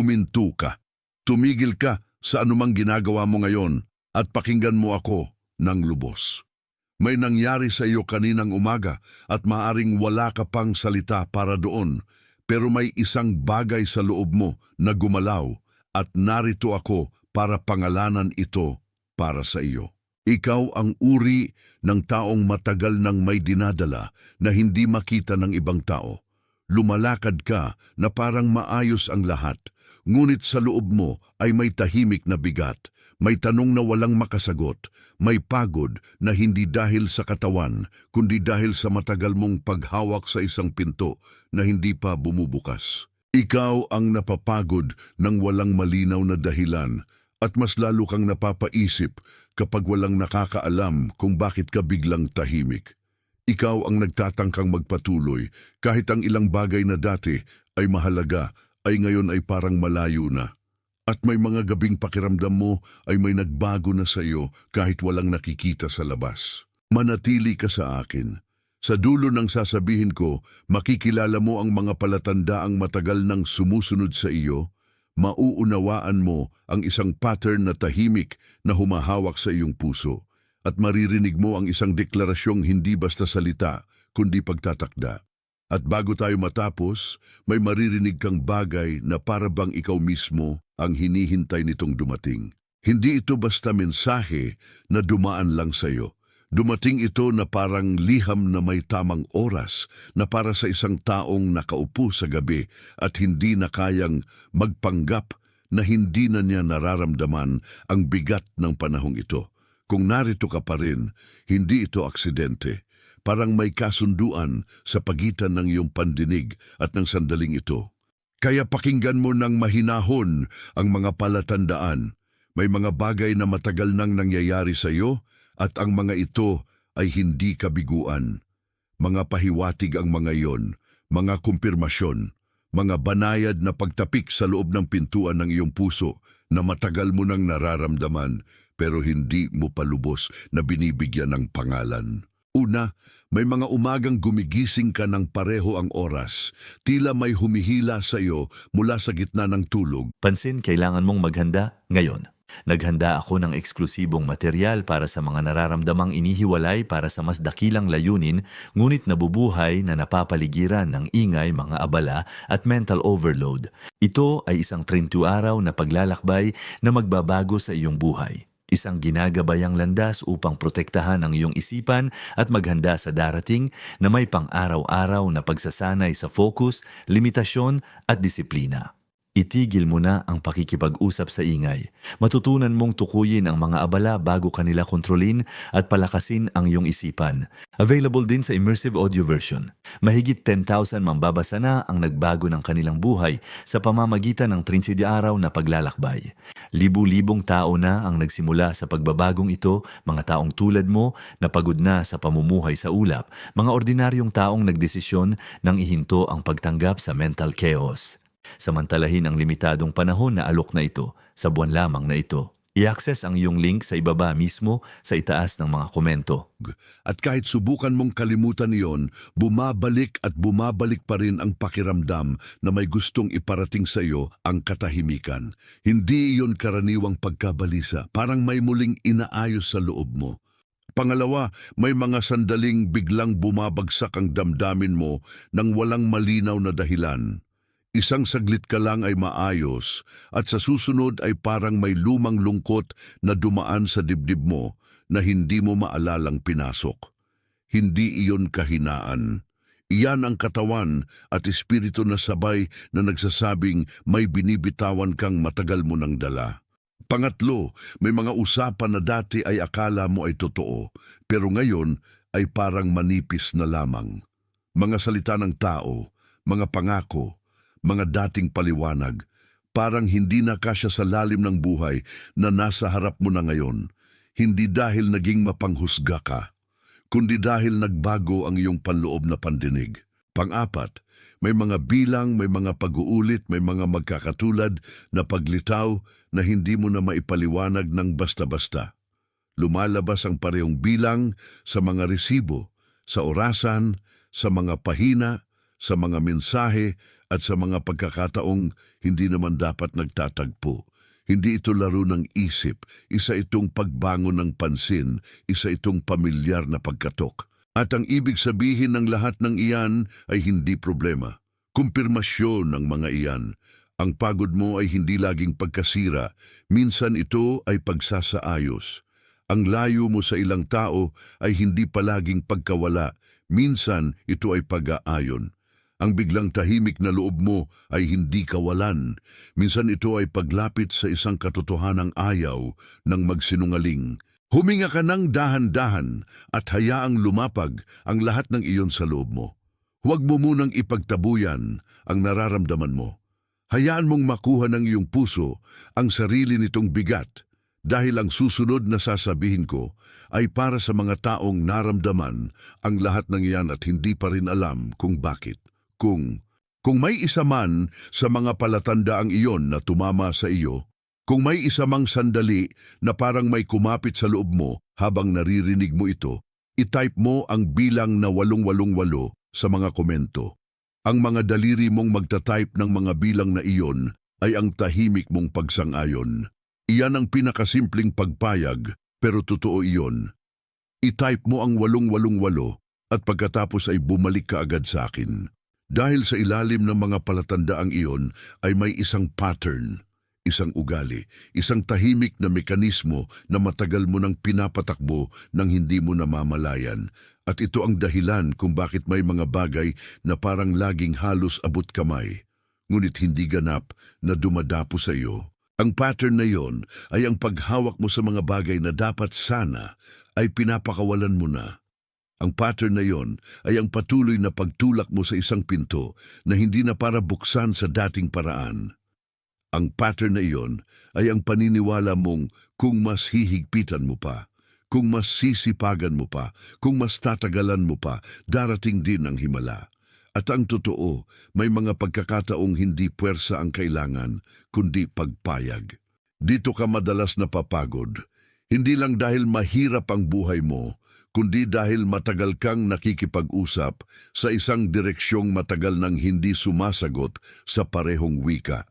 huminto ka. Tumigil ka sa anumang ginagawa mo ngayon at pakinggan mo ako ng lubos. May nangyari sa iyo kaninang umaga at maaring wala ka pang salita para doon, pero may isang bagay sa loob mo na gumalaw at narito ako para pangalanan ito para sa iyo. Ikaw ang uri ng taong matagal nang may dinadala na hindi makita ng ibang tao. Lumalakad ka na parang maayos ang lahat, ngunit sa loob mo ay may tahimik na bigat, may tanong na walang makasagot, may pagod na hindi dahil sa katawan, kundi dahil sa matagal mong paghawak sa isang pinto na hindi pa bumubukas. Ikaw ang napapagod ng walang malinaw na dahilan at mas lalo kang napapaisip kapag walang nakakaalam kung bakit ka biglang tahimik. Ikaw ang nagtatangkang magpatuloy kahit ang ilang bagay na dati ay mahalaga ay ngayon ay parang malayo na. At may mga gabing pakiramdam mo ay may nagbago na sa iyo kahit walang nakikita sa labas. Manatili ka sa akin. Sa dulo ng sasabihin ko, makikilala mo ang mga palatandaang matagal nang sumusunod sa iyo. Mauunawaan mo ang isang pattern na tahimik na humahawak sa iyong puso. At maririnig mo ang isang deklarasyong hindi basta salita, kundi pagtatakda. At bago tayo matapos, may maririnig kang bagay na para bang ikaw mismo ang hinihintay nitong dumating. Hindi ito basta mensahe na dumaan lang sa iyo. Dumating ito na parang liham na may tamang oras na para sa isang taong nakaupo sa gabi at hindi na kayang magpanggap na hindi na niya nararamdaman ang bigat ng panahong ito. Kung narito ka pa rin, hindi ito aksidente. Parang may kasunduan sa pagitan ng iyong pandinig at ng sandaling ito. Kaya pakinggan mo ng mahinahon ang mga palatandaan. May mga bagay na matagal nang nangyayari sa iyo at ang mga ito ay hindi kabiguan. Mga pahiwatig ang mga iyon, mga kumpirmasyon, mga banayad na pagtapik sa loob ng pintuan ng iyong puso na matagal mo nang nararamdaman pero hindi mo palubos na binibigyan ng pangalan. Una, may mga umagang gumigising ka ng pareho ang oras. Tila may humihila sa iyo mula sa gitna ng tulog. Pansin, kailangan mong maghanda ngayon. Naghanda ako ng eksklusibong material para sa mga nararamdamang inihiwalay para sa mas dakilang layunin, ngunit nabubuhay na napapaligiran ng ingay, mga abala at mental overload. Ito ay isang 30 araw na paglalakbay na magbabago sa iyong buhay. Isang ginagabayang landas upang protektahan ang iyong isipan at maghanda sa darating na may pang-araw-araw na pagsasanay sa focus, limitasyon at disiplina. Itigil mo na ang pakikipag-usap sa ingay. Matutunan mong tukuyin ang mga abala bago kanila kontrolin at palakasin ang iyong isipan. Available din sa immersive audio version. Mahigit 10,000 mambabasa na ang nagbago ng kanilang buhay sa pamamagitan ng 30 araw na paglalakbay. Libu-libong tao na ang nagsimula sa pagbabagong ito, mga taong tulad mo na pagod na sa pamumuhay sa ulap, mga ordinaryong taong nagdesisyon nang ihinto ang pagtanggap sa mental chaos. Samantalahin ang limitadong panahon na alok na ito sa buwan lamang na ito. I-access ang iyong link sa ibaba mismo sa itaas ng mga komento. At kahit subukan mong kalimutan iyon, bumabalik at bumabalik pa rin ang pakiramdam na may gustong iparating sa iyo ang katahimikan. Hindi iyon karaniwang pagkabalisa, parang may muling inaayos sa loob mo. Pangalawa, may mga sandaling biglang bumabagsak ang damdamin mo nang walang malinaw na dahilan. Isang saglit ka lang ay maayos at sa susunod ay parang may lumang lungkot na dumaan sa dibdib mo na hindi mo maalalang pinasok. Hindi iyon kahinaan. Iyan ang katawan at espiritu na sabay na nagsasabing may binibitawan kang matagal mo nang dala. Pangatlo, may mga usapan na dati ay akala mo ay totoo, pero ngayon ay parang manipis na lamang. Mga salita ng tao, mga pangako, mga dating paliwanag, parang hindi na kasya sa lalim ng buhay na nasa harap mo na ngayon. Hindi dahil naging mapanghusga ka, kundi dahil nagbago ang iyong panloob na pandinig. Pang-apat, may mga bilang, may mga pag-uulit, may mga magkakatulad na paglitaw na hindi mo na maipaliwanag ng basta-basta. Lumalabas ang parehong bilang sa mga resibo, sa orasan, sa mga pahina, sa mga mensahe, At sa mga pagkakataong hindi naman dapat nagtatagpo. Hindi ito laro ng isip, isa itong pagbangon ng pansin, isa itong pamilyar na pagkatok. At ang ibig sabihin ng lahat ng iyan ay hindi problema. Kumpirmasyon ng mga iyan. Ang pagod mo ay hindi laging pagkasira, minsan ito ay pagsasaayos. Ang layo mo sa ilang tao ay hindi palaging pagkawala, minsan ito ay pag-aayon. Ang biglang tahimik na loob mo ay hindi kawalan. Minsan ito ay paglapit sa isang katotohanang ayaw ng magsinungaling. Huminga ka ng dahan-dahan at hayaang lumapag ang lahat ng iyon sa loob mo. Huwag mo munang ipagtabuyan ang nararamdaman mo. Hayaan mong makuha ng iyong puso ang sarili nitong bigat dahil ang susunod na sasabihin ko ay para sa mga taong naramdaman ang lahat ng iyan at hindi pa rin alam kung bakit. Kung may isa man sa mga palatandaang iyon na tumama sa iyo, kung may isa mang sandali na parang may kumapit sa loob mo habang naririnig mo ito, itype mo ang bilang na 888 sa mga komento. Ang mga daliri mong magta-type ng mga bilang na iyon ay ang tahimik mong pagsang-ayon. Iyan ang pinakasimpleng pagpayag, pero totoo iyon. I-type mo ang 888 at pagkatapos ay bumalik ka agad sa akin. Dahil sa ilalim ng mga palatandaang iyon ay may isang pattern, isang ugali, isang tahimik na mekanismo na matagal mo nang pinapatakbo nang hindi mo namamalayan. At ito ang dahilan kung bakit may mga bagay na parang laging halos abot kamay, ngunit hindi ganap na dumadapo sa iyo. Ang pattern na iyon ay ang paghawak mo sa mga bagay na dapat sana ay pinapakawalan mo na. Ang pattern na iyon ay ang patuloy na pagtulak mo sa isang pinto na hindi na para buksan sa dating paraan. Ang pattern na iyon ay ang paniniwala mong kung mas hihigpitan mo pa, kung mas sisipagan mo pa, kung mas tatagalan mo pa, darating din ang himala. At ang totoo, may mga pagkakataong hindi puwersa ang kailangan, kundi pagpayag. Dito ka madalas napapagod, hindi lang dahil mahirap ang buhay mo, kundi dahil matagal kang nakikipag-usap sa isang direksyong matagal nang hindi sumasagot sa parehong wika.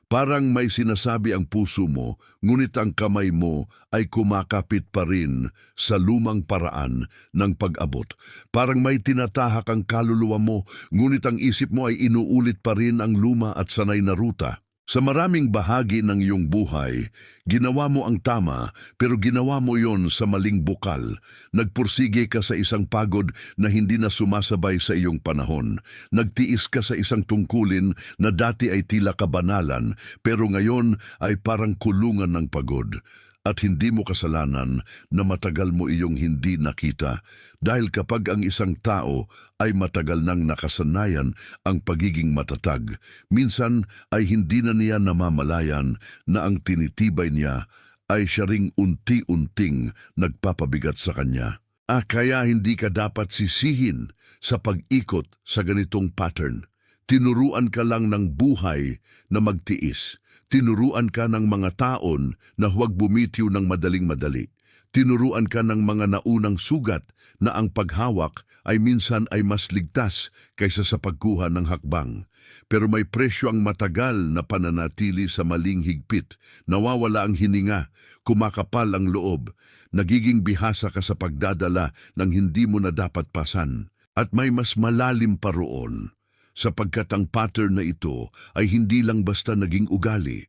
Parang may sinasabi ang puso mo, ngunit ang kamay mo ay kumakapit pa rin sa lumang paraan ng pag-abot. Parang may tinatahak ang kaluluwa mo, ngunit ang isip mo ay inuulit pa rin ang luma at sanay na ruta. Sa maraming bahagi ng iyong buhay, ginawa mo ang tama pero ginawa mo yon sa maling bukal. Nagpursige ka sa isang pagod na hindi na sumasabay sa iyong panahon. Nagtiis ka sa isang tungkulin na dati ay tila kabanalan pero ngayon ay parang kulungan ng pagod. At hindi mo kasalanan na matagal mo iyong hindi nakita dahil kapag ang isang tao ay matagal nang nakasanayan ang pagiging matatag, minsan ay hindi na niya namamalayan na ang tinitibay niya ay siya ring unti-unting nagpapabigat sa kanya. Kaya hindi ka dapat sisihin sa pag-ikot sa ganitong pattern. Tinuruan ka lang ng buhay na magtiis. Tinuruan ka ng mga taon na huwag bumitiw ng madaling-madali. Tinuruan ka ng mga naunang sugat na ang paghawak ay minsan ay mas ligtas kaysa sa pagkuha ng hakbang. Pero may presyo ang matagal na pananatili sa maling higpit. Nawawala ang hininga, kumakapal ang loob, nagiging bihasa ka sa pagdadala ng hindi mo na dapat pasan. At may mas malalim pa roon. Sapagkat ang pattern na ito ay hindi lang basta naging ugali.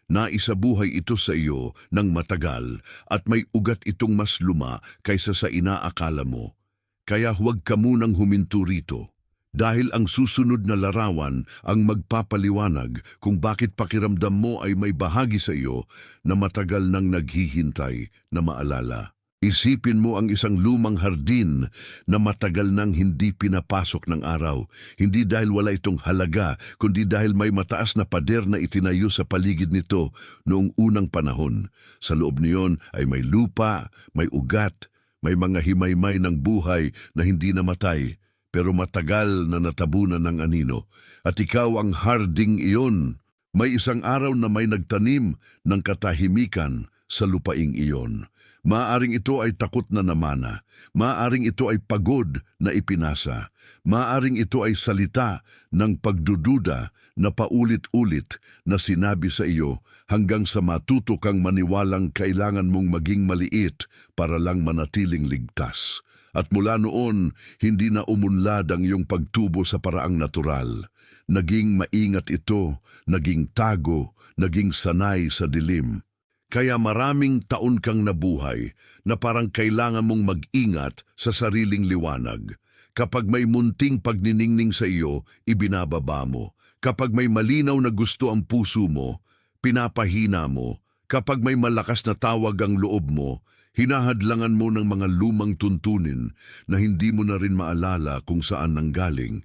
Naisabuhay ito sa iyo ng matagal at may ugat itong mas luma kaysa sa inaakala mo. Kaya huwag ka munang huminto rito. Dahil ang susunod na larawan ang magpapaliwanag kung bakit pakiramdam mo ay may bahagi sa iyo na matagal nang naghihintay na maalala. Isipin mo ang isang lumang hardin na matagal nang hindi pinapasok ng araw, hindi dahil wala itong halaga, kundi dahil may mataas na pader na itinayo sa paligid nito noong unang panahon. Sa loob niyon ay may lupa, may ugat, may mga himaymay ng buhay na hindi namatay, pero matagal na natabunan ng anino. At ikaw ang harding iyon. May isang araw na may nagtanim ng katahimikan sa lupaing iyon. Maaring ito ay takot na namana, maaring ito ay pagod na ipinasa, maaring ito ay salita ng pagdududa na paulit-ulit na sinabi sa iyo hanggang sa matuto kang maniwalang kailangan mong maging maliit para lang manatiling ligtas. At mula noon, hindi na umunlad ang iyong pagtubo sa paraang natural. Naging maingat ito, naging tago, naging sanay sa dilim. Kaya maraming taon kang nabuhay na parang kailangan mong mag-ingat sa sariling liwanag. Kapag may munting pagniningning sa iyo, ibinababa mo. Kapag may malinaw na gusto ang puso mo, pinapahina mo. Kapag may malakas na tawag ang loob mo, hinahadlangan mo ng mga lumang tuntunin na hindi mo na rin maalala kung saan nanggaling.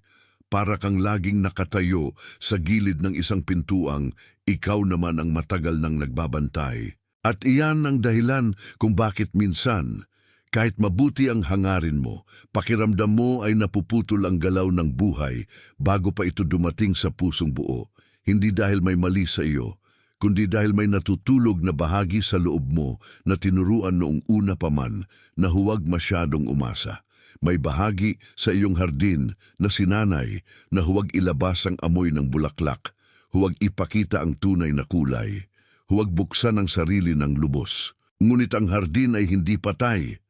Para kang laging nakatayo sa gilid ng isang pintuang, ikaw naman ang matagal nang nagbabantay. At iyan ang dahilan kung bakit minsan, kahit mabuti ang hangarin mo, pakiramdam mo ay napuputol ang galaw ng buhay bago pa ito dumating sa pusong buo. Hindi dahil may mali sa iyo, kundi dahil may natutulog na bahagi sa loob mo na tinuruan noong una pa man na huwag masyadong umasa. May bahagi sa iyong hardin na sinanay na huwag ilabas ang amoy ng bulaklak, huwag ipakita ang tunay na kulay, huwag buksan ang sarili ng lubos. Ngunit ang hardin ay hindi patay.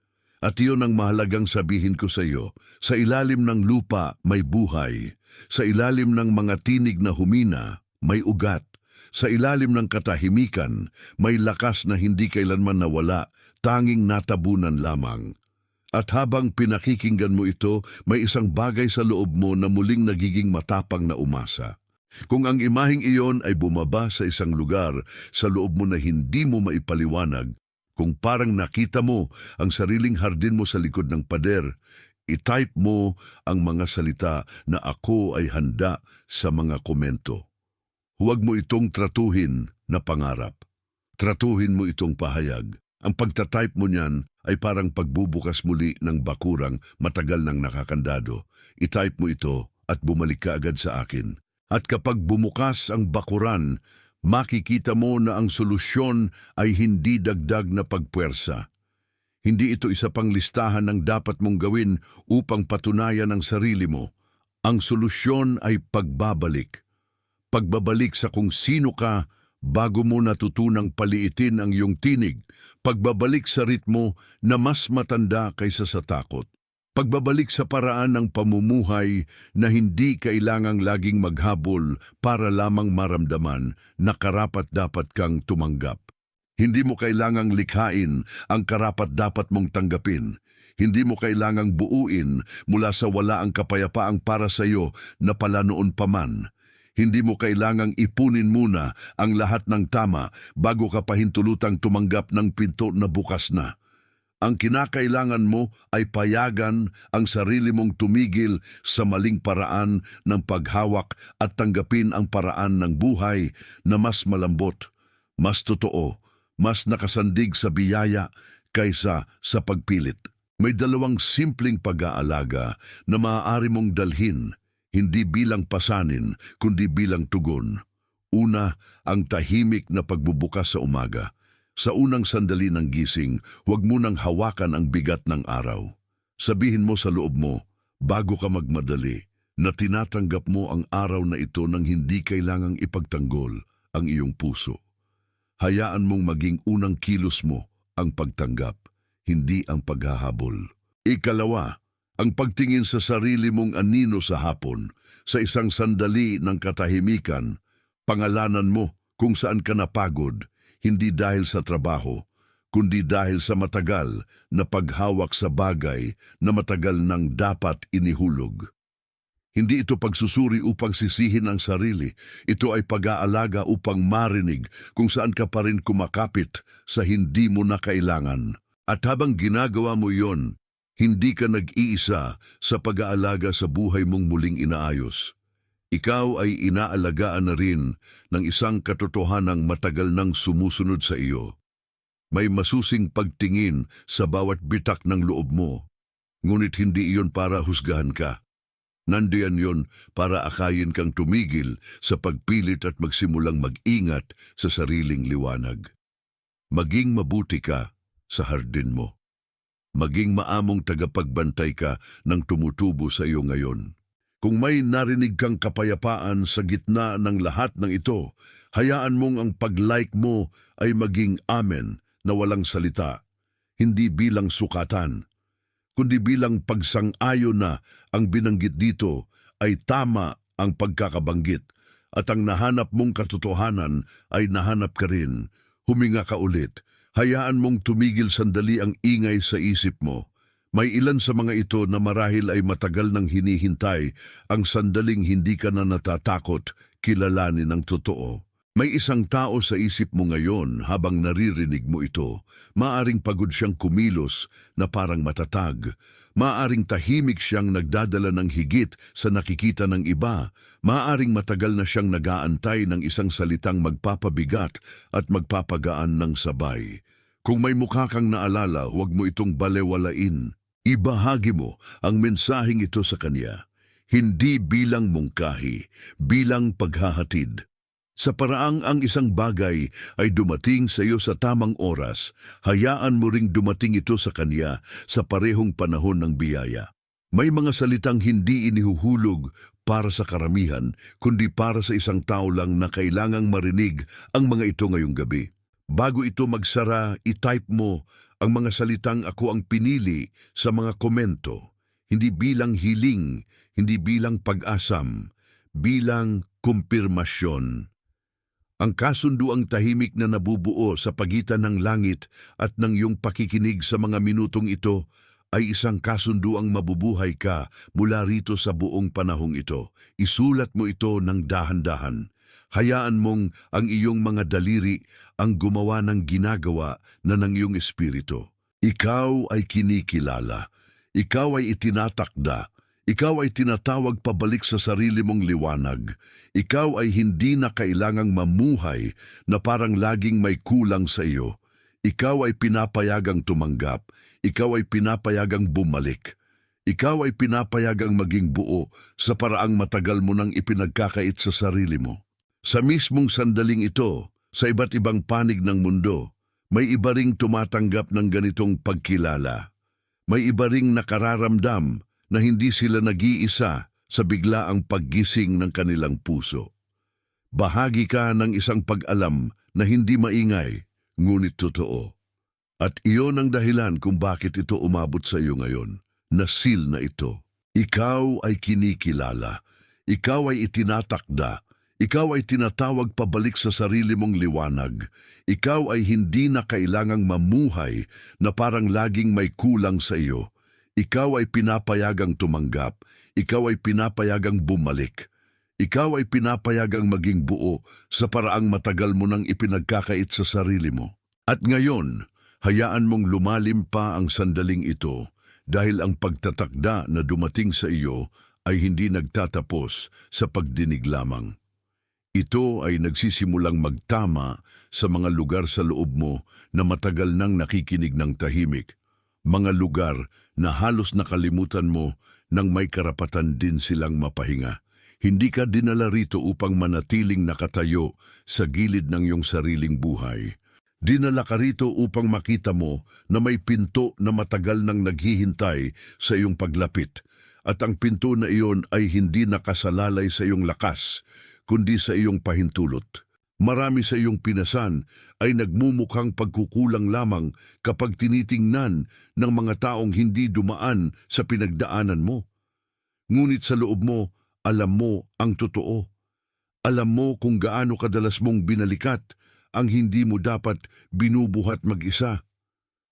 At iyon ang mahalagang sabihin ko sa iyo, sa ilalim ng lupa may buhay, sa ilalim ng mga tinig na humina may ugat, sa ilalim ng katahimikan may lakas na hindi kailanman nawala, tanging natabunan lamang. At habang pinakikinggan mo ito, may isang bagay sa loob mo na muling nagiging matapang na umasa. Kung ang imaheng iyon ay bumaba sa isang lugar sa loob mo na hindi mo maipaliwanag, kung parang nakita mo ang sariling hardin mo sa likod ng pader, itype mo ang mga salita na ako ay handa sa mga komento. Huwag mo itong tratuhin na pangarap. Tratuhin mo itong pahayag. Ang pagtatype mo niyan ay parang pagbubukas muli ng bakurang matagal nang nakakandado. I-type mo ito at bumalik ka agad sa akin. At kapag bumukas ang bakuran, makikita mo na ang solusyon ay hindi dagdag na pagpuwersa. Hindi ito isa pang listahan ng dapat mong gawin upang patunayan ang sarili mo. Ang solusyon ay pagbabalik. Pagbabalik sa kung sino ka bago mo natutunang paliitin ang iyong tinig, pagbabalik sa ritmo na mas matanda kaysa sa takot. Pagbabalik sa paraan ng pamumuhay na hindi kailangang laging maghabol para lamang maramdaman na karapat-dapat kang tumanggap. Hindi mo kailangang likhain ang karapat-dapat mong tanggapin. Hindi mo kailangang buuin mula sa wala ang kapayapaang para sa iyo na pala noon pa man. Hindi mo kailangang ipunin muna ang lahat ng tama bago ka pahintulutang tumanggap ng pinto na bukas na. Ang kinakailangan mo ay payagan ang sarili mong tumigil sa maling paraan ng paghawak at tanggapin ang paraan ng buhay na mas malambot, mas totoo, mas nakasandig sa biyaya kaysa sa pagpilit. May dalawang simpleng pag-aalaga na maaari mong dalhin, hindi bilang pasanin, kundi bilang tugon. Una, ang tahimik na pagbubukas sa umaga. Sa unang sandali ng gising, huwag mo nang hawakan ang bigat ng araw. Sabihin mo sa loob mo, bago ka magmadali, na tinatanggap mo ang araw na ito nang hindi kailangang ipagtanggol ang iyong puso. Hayaan mong maging unang kilos mo ang pagtanggap, hindi ang paghahabol. Ikalawa, ang pagtingin sa sarili mong anino sa hapon, sa isang sandali ng katahimikan, pangalanan mo kung saan ka napagod, hindi dahil sa trabaho, kundi dahil sa matagal na paghawak sa bagay na matagal nang dapat inihulog. Hindi ito pagsusuri upang sisihin ang sarili, ito ay pag-aalaga upang marinig kung saan ka pa rin kumakapit sa hindi mo na kailangan. At habang ginagawa mo yon, hindi ka nag-iisa sa pag-aalaga sa buhay mong muling inaayos. Ikaw ay inaalagaan na rin ng isang katotohanang matagal nang sumusunod sa iyo. May masusing pagtingin sa bawat bitak ng loob mo, ngunit hindi iyon para husgahan ka. Nandiyan yon para akayin kang tumigil sa pagpilit at magsimulang mag-ingat sa sariling liwanag. Maging mabuti ka sa hardin mo. Maging maamong tagapagbantay ka ng tumutubo sa iyo ngayon. Kung may narinig kang kapayapaan sa gitna ng lahat ng ito, hayaan mong ang pag-like mo ay maging amen na walang salita, hindi bilang sukatan, kundi bilang pagsang-ayon na ang binanggit dito ay tama ang pagkakabanggit at ang nahanap mong katotohanan ay nahanap ka rin. Huminga ka ulit. Hayaan mong tumigil sandali ang ingay sa isip mo. May ilan sa mga ito na marahil ay matagal nang hinihintay ang sandaling hindi ka na natatakot kilalanin ng totoo. May isang tao sa isip mo ngayon habang naririnig mo ito. Maaring pagod siyang kumilos na parang matatag. Maaring tahimik siyang nagdadala ng higit sa nakikita ng iba. Maaring matagal na siyang nag-aantay ng isang salitang magpapabigat at magpapagaan ng sabay. Kung may mukha kang naalala, huwag mo itong balewalain. Ibahagi mo ang mensaheng ito sa kanya. Hindi bilang mungkahi, bilang paghahatid. Sa paraang ang isang bagay ay dumating sa iyo sa tamang oras, hayaan mo ring dumating ito sa kanya sa parehong panahon ng biyaya. May mga salitang hindi inihuhulog para sa karamihan, kundi para sa isang tao lang na kailangang marinig ang mga ito ngayong gabi. Bago ito magsara, itype mo ang mga salitang ako ang pinili sa mga komento, hindi bilang hiling, hindi bilang pag-asam, bilang kumpirmasyon. Ang kasunduang tahimik na nabubuo sa pagitan ng langit at ng iyong pakikinig sa mga minutong ito ay isang kasunduang mabubuhay ka mula rito sa buong panahong ito. Isulat mo ito ng dahan-dahan. Hayaan mong ang iyong mga daliri ang gumawa ng ginagawa na ng iyong espiritu. Ikaw ay kinikilala. Ikaw ay itinatakda. Ikaw ay tinatawag pabalik sa sarili mong liwanag. Ikaw ay hindi na kailangang mamuhay na parang laging may kulang sa iyo. Ikaw ay pinapayagang tumanggap. Ikaw ay pinapayagang bumalik. Ikaw ay pinapayagang maging buo sa paraang matagal mo nang ipinagkakait sa sarili mo. Sa mismong sandaling ito, sa iba't ibang panig ng mundo, may iba ring tumatanggap ng ganitong pagkilala. May iba ring nakararamdam na hindi sila nag-iisa sa biglaang paggising ng kanilang puso. Bahagi ka ng isang pag-alam na hindi maingay, ngunit totoo. At iyon ang dahilan kung bakit ito umabot sa iyo ngayon. Nasil na ito. Ikaw ay kinikilala. Ikaw ay itinatakda. Ikaw ay tinatawag pabalik sa sarili mong liwanag. Ikaw ay hindi na kailangang mamuhay na parang laging may kulang sa iyo. Ikaw ay pinapayagang tumanggap. Ikaw ay pinapayagang bumalik. Ikaw ay pinapayagang maging buo sa paraang matagal mo nang ipinagkakait sa sarili mo. At ngayon, hayaan mong lumalim pa ang sandaling ito dahil ang pagtatakda na dumating sa iyo ay hindi nagtatapos sa pagdinig lamang. Ito ay nagsisimulang magtama sa mga lugar sa loob mo na matagal nang nakikinig ng tahimik. Mga lugar na halos nakalimutan mo nang may karapatan din silang mapahinga. Hindi ka dinala rito upang manatiling nakatayo sa gilid ng iyong sariling buhay. Dinala ka rito upang makita mo na may pinto na matagal nang naghihintay sa iyong paglapit. At ang pinto na iyon ay hindi nakasalalay sa iyong lakas, kundi sa iyong pahintulot. Marami sa iyong pinasan ay nagmumukhang pagkukulang lamang kapag tinitingnan ng mga taong hindi dumaan sa pinagdaanan mo. Ngunit sa loob mo, alam mo ang totoo. Alam mo kung gaano kadalas mong binalikat ang hindi mo dapat binubuhat mag-isa.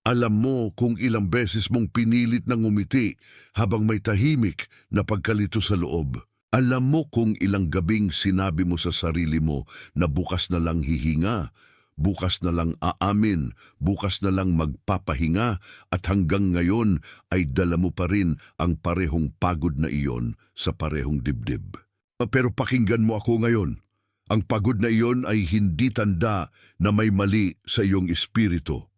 Alam mo kung ilang beses mong pinilit ng ngumiti habang may tahimik na pagkalito sa loob. Alam mo kung ilang gabing sinabi mo sa sarili mo na bukas na lang hihinga, bukas na lang aamin, bukas na lang magpapahinga at hanggang ngayon ay dala mo pa rin ang parehong pagod na iyon sa parehong dibdib. Pero pakinggan mo ako ngayon. Ang pagod na iyon ay hindi tanda na may mali sa iyong espiritu.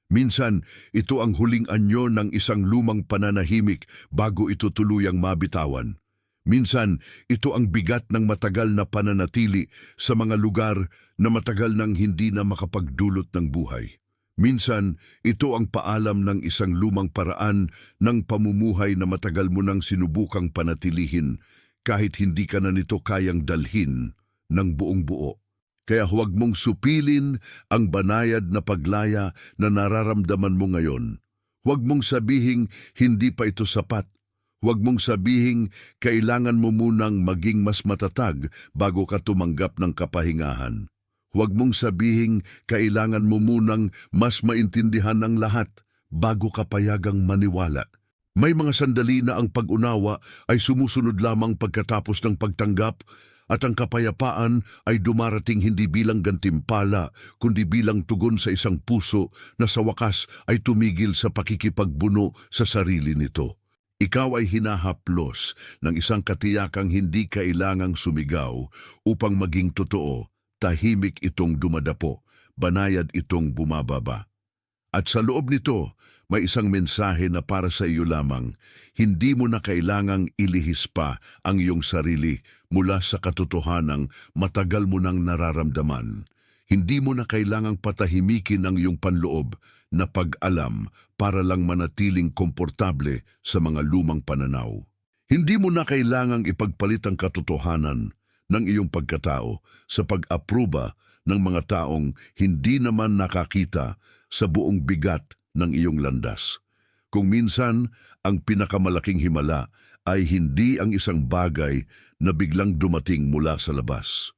Minsan, ito ang huling anyo ng isang lumang pananahimik bago ito tuluyang mabitawan. Minsan, ito ang bigat ng matagal na pananatili sa mga lugar na matagal nang hindi na makapagdulot ng buhay. Minsan, ito ang paalam ng isang lumang paraan ng pamumuhay na matagal mo nang sinubukang panatilihin kahit hindi ka na nito kayang dalhin ng buong buo. Kaya huwag mong supilin ang banayad na paglaya na nararamdaman mo ngayon. Huwag mong sabihing hindi pa ito sapat. Huwag mong sabihing kailangan mo munang maging mas matatag bago ka tumanggap ng kapahingahan. Huwag mong sabihing kailangan mo munang mas maintindihan ang lahat bago ka payagang maniwala. May mga sandali na ang pag-unawa ay sumusunod lamang pagkatapos ng pagtanggap at ang kapayapaan ay dumarating hindi bilang gantimpala kundi bilang tugon sa isang puso na sa wakas ay tumigil sa pakikipagbuno sa sarili nito. Ikaw ay hinahaplos ng isang katiyakang hindi kailangang sumigaw upang maging totoo. Tahimik itong dumadapo, banayad itong bumababa. At sa loob nito, may isang mensahe na para sa iyo lamang. Hindi mo na kailangang ilihis pa ang iyong sarili mula sa katotohanang matagal mo nang nararamdaman. Hindi mo na kailangang patahimikin ang iyong panloob na pag-alam para lang manatiling komportable sa mga lumang pananaw. Hindi mo na kailangang ipagpalit ang katotohanan ng iyong pagkatao sa pag-aproba ng mga taong hindi naman nakakita sa buong bigat ng iyong landas. Kung minsan, ang pinakamalaking himala ay hindi ang isang bagay na biglang dumating mula sa labas.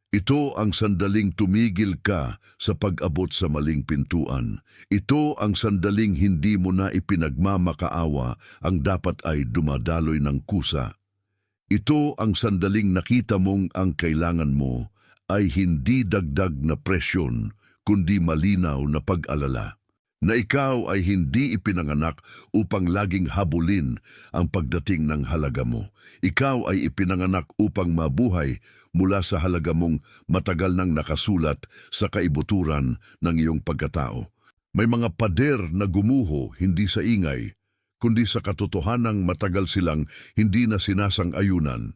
Ito ang sandaling tumigil ka sa pag-abot sa maling pintuan. Ito ang sandaling hindi mo na ipinagmamakaawa ang dapat ay dumadaloy ng kusa. Ito ang sandaling nakita mong ang kailangan mo ay hindi dagdag na presyon, kundi malinaw na pag-alala. Na ikaw ay hindi ipinanganak upang laging habulin ang pagdating ng halaga mo. Ikaw ay ipinanganak upang mabuhay mula sa halaga mong matagal nang nakasulat sa kaibuturan ng iyong pagkatao. May mga pader na gumuho hindi sa ingay, kundi sa katotohanang matagal silang hindi na sinasang-ayunan.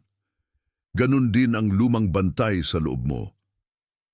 Ganon din ang lumang bantay sa loob mo.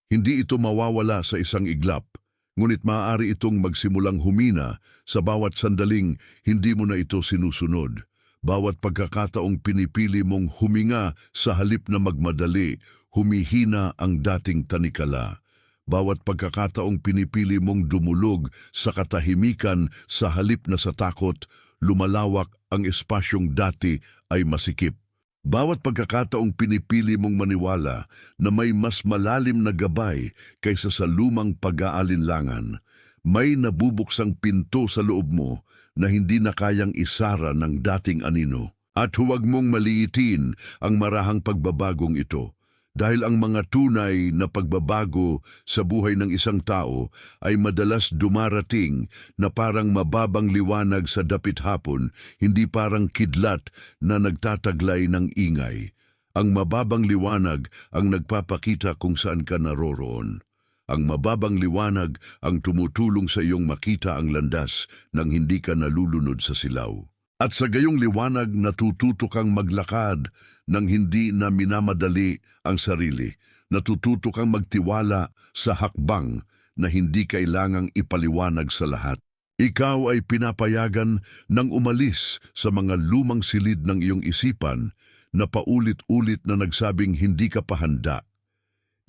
Hindi ito mawawala sa isang iglap, ngunit maaari itong magsimulang humina sa bawat sandaling hindi mo na ito sinusunod. Bawat pagkakataong pinipili mong huminga sa halip na magmadali, humihina ang dating tanikala. Bawat pagkakataong pinipili mong dumulog sa katahimikan sa halip na sa takot, lumalawak ang espasyong dati ay masikip. Bawat pagkakataong pinipili mong maniwala na may mas malalim na gabay kaysa sa lumang pag-aalinlangan, may nabubuksang pinto sa loob mo na hindi na kayang isara ng dating anino. At huwag mong maliitin ang marahang pagbabagong ito. Dahil ang mga tunay na pagbabago sa buhay ng isang tao ay madalas dumarating na parang mababang liwanag sa dapit hapon, hindi parang kidlat na nagtataglay ng ingay. Ang mababang liwanag ang nagpapakita kung saan ka naroroon. Ang mababang liwanag ang tumutulong sa iyong makita ang landas nang hindi ka nalulunod sa silaw. At sa gayong liwanag natututo kang maglakad nang hindi na minamadali ang sarili. Natututo kang magtiwala sa hakbang na hindi kailangang ipaliwanag sa lahat. Ikaw ay pinapayagan ng umalis sa mga lumang silid ng iyong isipan na paulit-ulit na nagsabing hindi ka pa handa.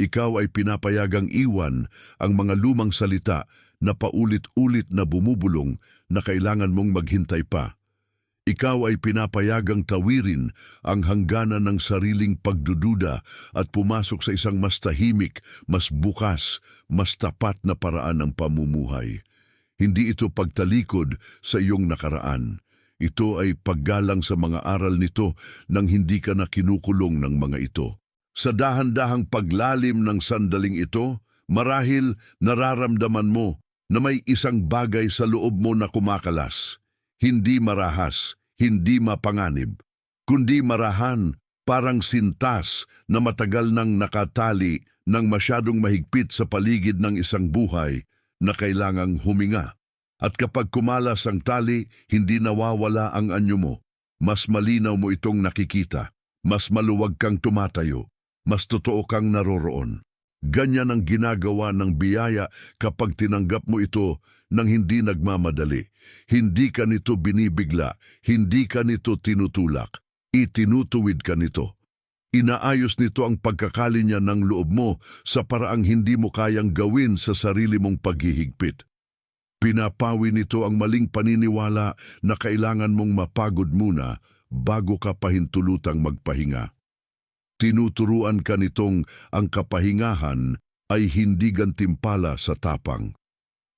Ikaw ay pinapayagang iwan ang mga lumang salita na paulit-ulit na bumubulong na kailangan mong maghintay pa. Ikaw ay pinapayagang tawirin ang hangganan ng sariling pagdududa at pumasok sa isang mas tahimik, mas bukas, mas tapat na paraan ng pamumuhay. Hindi ito pagtalikod sa iyong nakaraan. Ito ay paggalang sa mga aral nito nang hindi ka na kinukulong ng mga ito. Sa dahan-dahang paglalim ng sandaling ito, marahil nararamdaman mo na may isang bagay sa loob mo na kumakalas. Hindi marahas, hindi mapanganib, kundi marahan, parang sintas na matagal nang nakatali ng masyadong mahigpit sa paligid ng isang buhay na kailangang huminga. At kapag kumalas ang tali, hindi nawawala ang anyo mo. Mas malinaw mo itong nakikita, mas maluwag kang tumatayo, mas totoo kang naroroon. Ganyan ang ginagawa ng biyaya kapag tinanggap mo ito nang hindi nagmamadali. Hindi ka nito binibigla, hindi ka nito tinutulak, itinutuwid ka nito. Inaayos nito ang pagkakalinya ng loob mo sa paraang hindi mo kayang gawin sa sarili mong paghihigpit. Pinapawi nito ang maling paniniwala na kailangan mong mapagod muna bago ka pahintulutang magpahinga. Tinuturuan ka nitong ang kapahingahan ay hindi gantimpala sa tapang.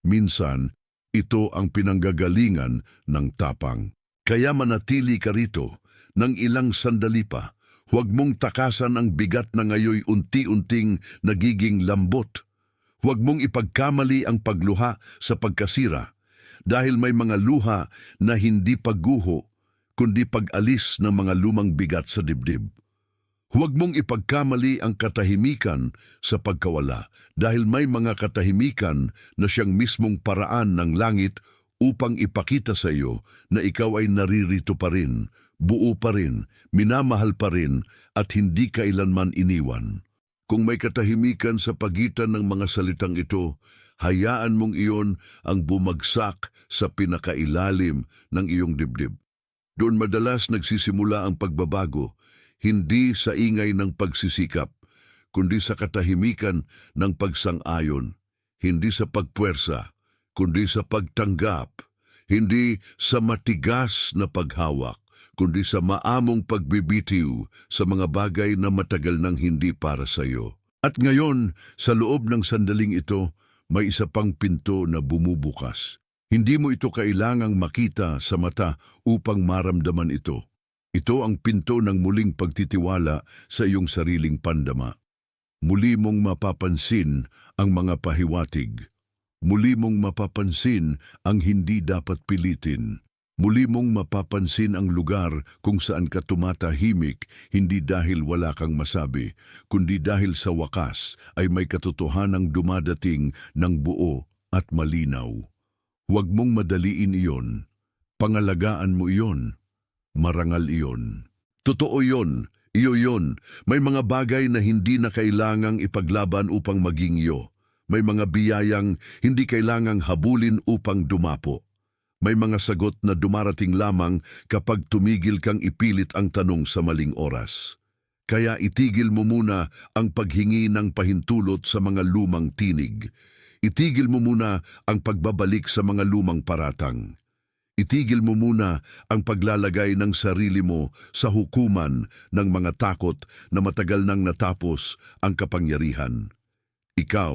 Minsan, ito ang pinanggagalingan ng tapang. Kaya manatili ka rito ng ilang sandali pa. Huwag mong takasan ang bigat na ngayoy unti-unting nagiging lambot. Huwag mong ipagkamali ang pagluha sa pagkasira dahil may mga luha na hindi pagguho kundi pag-alis ng mga lumang bigat sa dibdib. Huwag mong ipagkamali ang katahimikan sa pagkawala dahil may mga katahimikan na siyang mismong paraan ng langit upang ipakita sa iyo na ikaw ay naririto pa rin, buo pa rin, minamahal pa rin at hindi kailanman iniwan. Kung may katahimikan sa pagitan ng mga salitang ito, hayaan mong iyon ang bumagsak sa pinakailalim ng iyong dibdib. Doon madalas nagsisimula ang pagbabago, hindi sa ingay ng pagsisikap, kundi sa katahimikan ng pagsang-ayon, hindi sa pagpuwersa, kundi sa pagtanggap, hindi sa matigas na paghawak, kundi sa maamong pagbibitiw sa mga bagay na matagal nang hindi para sa iyo. At ngayon, sa loob ng sandaling ito, may isa pang pinto na bumubukas. Hindi mo ito kailangang makita sa mata upang maramdaman ito. Ito ang pinto ng muling pagtitiwala sa iyong sariling pandama. Muli mong mapapansin ang mga pahiwatig. Muli mong mapapansin ang hindi dapat pilitin. Muli mong mapapansin ang lugar kung saan ka tumatahimik, hindi dahil wala kang masabi, kundi dahil sa wakas ay may katotohanang dumadating ng buo at malinaw. Huwag mong madaliin iyon. Pangalagaan mo iyon. Marangal iyon. Totoo iyon. Iyo iyon. May mga bagay na hindi na kailangang ipaglaban upang maging iyo. May mga biyayang hindi kailangang habulin upang dumapo. May mga sagot na dumarating lamang kapag tumigil kang ipilit ang tanong sa maling oras. Kaya itigil mo muna ang paghingi ng pahintulot sa mga lumang tinig. Itigil mo muna ang pagbabalik sa mga lumang paratang. Itigil mo muna ang paglalagay ng sarili mo sa hukuman ng mga takot na matagal nang natapos ang kapangyarihan. Ikaw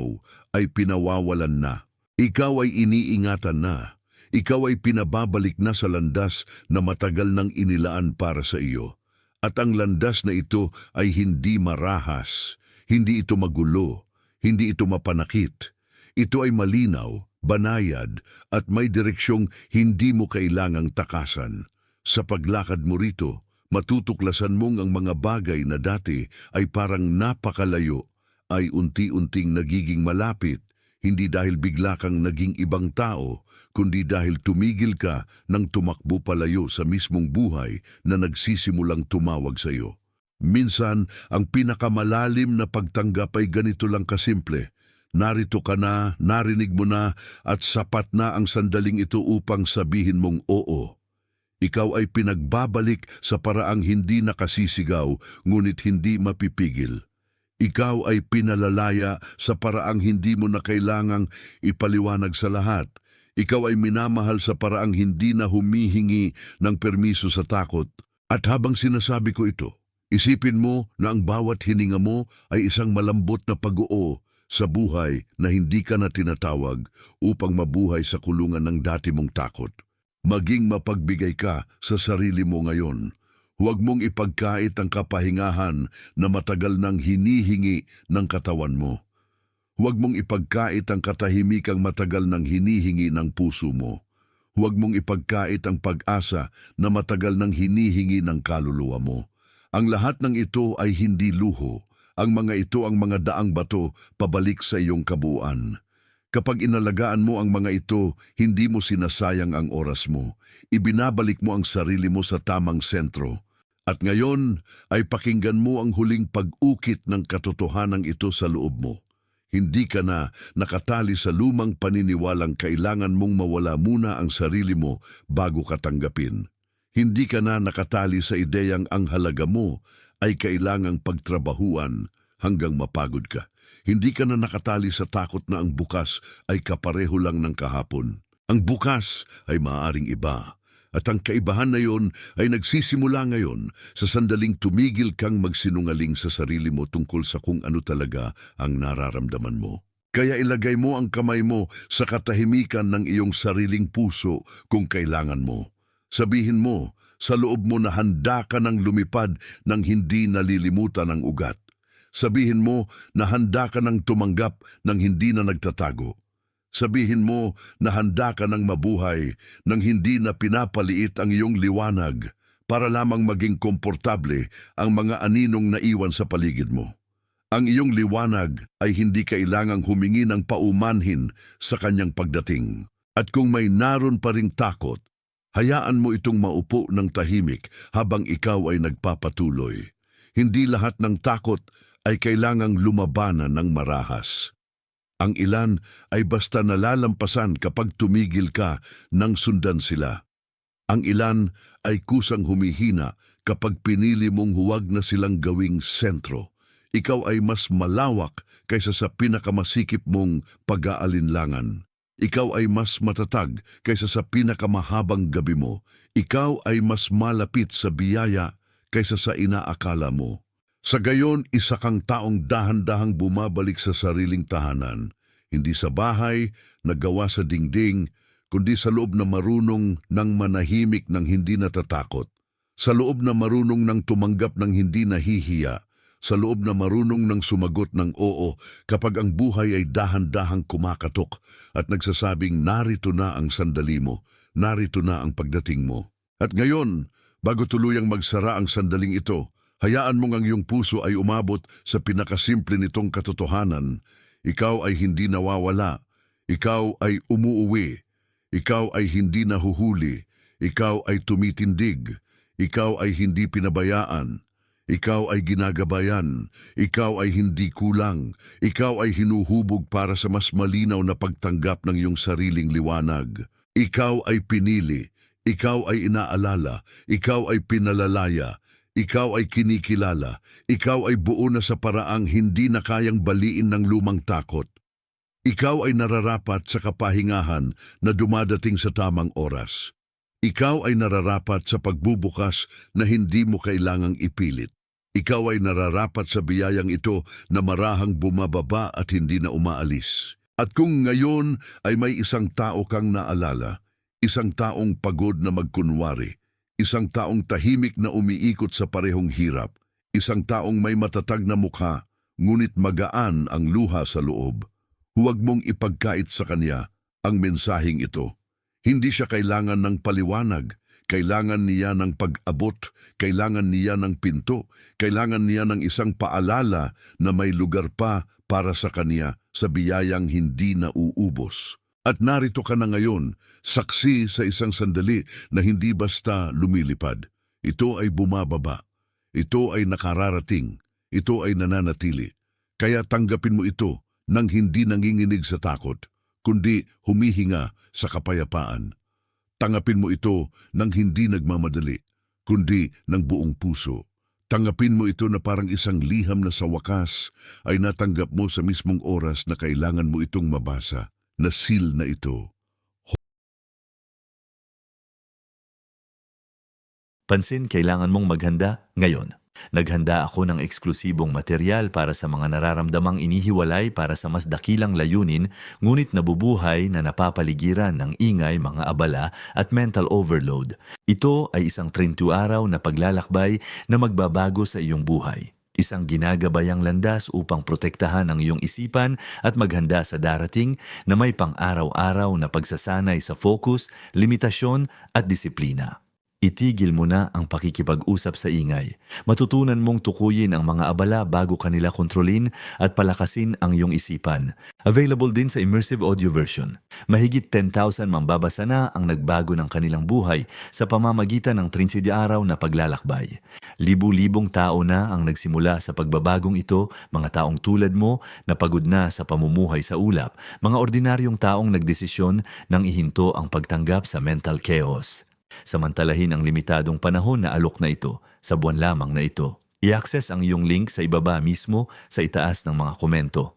ay pinawawalan na. Ikaw ay iniingatan na. Ikaw ay pinababalik na sa landas na matagal nang inilaan para sa iyo. At ang landas na ito ay hindi marahas, hindi ito magulo, hindi ito mapanakit. Ito ay malinaw, banayad at may direksyong hindi mo kailangang takasan. Sa paglakad mo rito, matutuklasan mong ang mga bagay na dati ay parang napakalayo, ay unti-unting nagiging malapit, hindi dahil bigla kang naging ibang tao, kundi dahil tumigil ka nang tumakbo palayo sa mismong buhay na nagsisimulang tumawag sa iyo. Minsan, ang pinakamalalim na pagtanggap ay ganito lang kasimple. Narito ka na, narinig mo na, at sapat na ang sandaling ito upang sabihin mong oo. Ikaw ay pinagbabalik sa paraang hindi nakasisigaw, ngunit hindi mapipigil. Ikaw ay pinalalaya sa paraang hindi mo na kailangang ipaliwanag sa lahat. Ikaw ay minamahal sa paraang hindi na humihingi ng permiso sa takot. At habang sinasabi ko ito, isipin mo na ang bawat hininga mo ay isang malambot na pag-oo sa buhay na hindi ka na tinatawag upang mabuhay sa kulungan ng dati mong takot. Maging mapagbigay ka sa sarili mo ngayon. Huwag mong ipagkait ang kapahingahan na matagal nang hinihingi ng katawan mo. Huwag mong ipagkait ang katahimikang matagal nang hinihingi ng puso mo. Huwag mong ipagkait ang pag-asa na matagal nang hinihingi ng kaluluwa mo. Ang lahat ng ito ay hindi luho. Ang mga ito ang mga daang bato pabalik sa iyong kabuuan. Kapag inalagaan mo ang mga ito, hindi mo sinasayang ang oras mo. Ibinabalik mo ang sarili mo sa tamang sentro. At ngayon ay pakinggan mo ang huling pag-ukit ng katotohanan ito sa loob mo. Hindi ka na nakatali sa lumang paniniwalang kailangan mong mawala muna ang sarili mo bago ka tanggapin. Hindi ka na nakatali sa ideyang ang halaga mo ay kailangang pagtrabahuan hanggang mapagod ka. Hindi ka na nakatali sa takot na ang bukas ay kapareho lang ng kahapon. Ang bukas ay maaaring iba. At ang kaibahan na yon ay nagsisimula ngayon sa sandaling tumigil kang magsinungaling sa sarili mo tungkol sa kung ano talaga ang nararamdaman mo. Kaya ilagay mo ang kamay mo sa katahimikan ng iyong sariling puso kung kailangan mo. Sabihin mo sa loob mo na handa ka ng lumipad ng hindi nalilimutan ng ugat. Sabihin mo na handa ka ng tumanggap ng hindi na nagtatago. Sabihin mo na handa ka ng mabuhay nang hindi na pinapaliit ang iyong liwanag para lamang maging komportable ang mga aninong naiwan sa paligid mo. Ang iyong liwanag ay hindi kailangang humingi ng paumanhin sa kanyang pagdating. At kung may naroon pa ring takot, hayaan mo itong maupo ng tahimik habang ikaw ay nagpapatuloy. Hindi lahat ng takot ay kailangang lumabanan ng marahas. Ang ilan ay basta nalalampasan kapag tumigil ka nang sundan sila. Ang ilan ay kusang humihina kapag pinili mong huwag na silang gawing sentro. Ikaw ay mas malawak kaysa sa pinakamasikip mong pag-aalinlangan. Ikaw ay mas matatag kaysa sa pinakamahabang gabi mo. Ikaw ay mas malapit sa biyaya kaysa sa inaakala mo. Sa gayon, isa kang taong dahan-dahang bumabalik sa sariling tahanan, hindi sa bahay na gawa sa dingding, kundi sa loob na marunong ng manahimik ng hindi natatakot, sa loob na marunong ng tumanggap ng hindi nahihiya, sa loob na marunong ng sumagot ng oo kapag ang buhay ay dahan-dahang kumakatok at nagsasabing narito na ang sandali mo, narito na ang pagdating mo. At ngayon, bago tuluyang magsara ang sandaling ito, hayaan mong ang iyong puso ay umabot sa pinakasimple nitong katotohanan. Ikaw ay hindi nawawala. Ikaw ay umuuwi. Ikaw ay hindi nahuhuli. Ikaw ay tumitindig. Ikaw ay hindi pinabayaan. Ikaw ay ginagabayan. Ikaw ay hindi kulang. Ikaw ay hinuhubog para sa mas malinaw na pagtanggap ng iyong sariling liwanag. Ikaw ay pinili. Ikaw ay inaalala. Ikaw ay pinalalaya. Ikaw ay kinikilala. Ikaw ay buo na sa paraang hindi na kayang baliin ng lumang takot. Ikaw ay nararapat sa kapahingahan na dumadating sa tamang oras. Ikaw ay nararapat sa pagbubukas na hindi mo kailangang ipilit. Ikaw ay nararapat sa biyayang ito na marahang bumababa at hindi na umaalis. At kung ngayon ay may isang tao kang naalala, isang taong pagod na magkunwari, isang taong tahimik na umiikot sa parehong hirap, isang taong may matatag na mukha, ngunit magaan ang luha sa loob. Huwag mong ipagkait sa kanya ang mensaheng ito. Hindi siya kailangan ng paliwanag, kailangan niya ng pag-abot, kailangan niya ng pinto, kailangan niya ng isang paalala na may lugar pa para sa kanya sa biyayang hindi na uubos. At narito ka na ngayon, saksi sa isang sandali na hindi basta lumilipad. Ito ay bumababa. Ito ay nakararating. Ito ay nananatili. Kaya tanggapin mo ito nang hindi nanginginig sa takot, kundi humihinga sa kapayapaan. Tanggapin mo ito nang hindi nagmamadali, kundi ng buong puso. Tanggapin mo ito na parang isang liham na sa wakas ay natanggap mo sa mismong oras na kailangan mo itong mabasa. Na seal na ito. Pansin, kailangan mong maghanda ngayon. Naghanda ako ng eksklusibong material para sa mga nararamdamang inihiwalay para sa mas dakilang layunin, ngunit nabubuhay na napapaligiran ng ingay, mga abala at mental overload. Ito ay isang 32 araw na paglalakbay na magbabago sa iyong buhay. Isang ginagabayang landas upang protektahan ang iyong isipan at maghanda sa darating na may pang-araw-araw na pagsasanay sa focus, limitasyon at disiplina. Itigil mo na ang pakikipag-usap sa ingay. Matutunan mong tukuyin ang mga abala bago kanila kontrolin at palakasin ang iyong isipan. Available din sa immersive audio version. Mahigit 10,000 mambabasa na ang nagbago ng kanilang buhay sa pamamagitan ng 30 araw na paglalakbay. Libu-libong tao na ang nagsimula sa pagbabagong ito, mga taong tulad mo na pagod na sa pamumuhay sa ulap, mga ordinaryong taong nagdesisyon nang ihinto ang pagtanggap sa mental chaos. Samantalahin ang limitadong panahon na alok na ito sa buwan lamang na ito. I-access ang iyong link sa ibaba mismo sa itaas ng mga komento.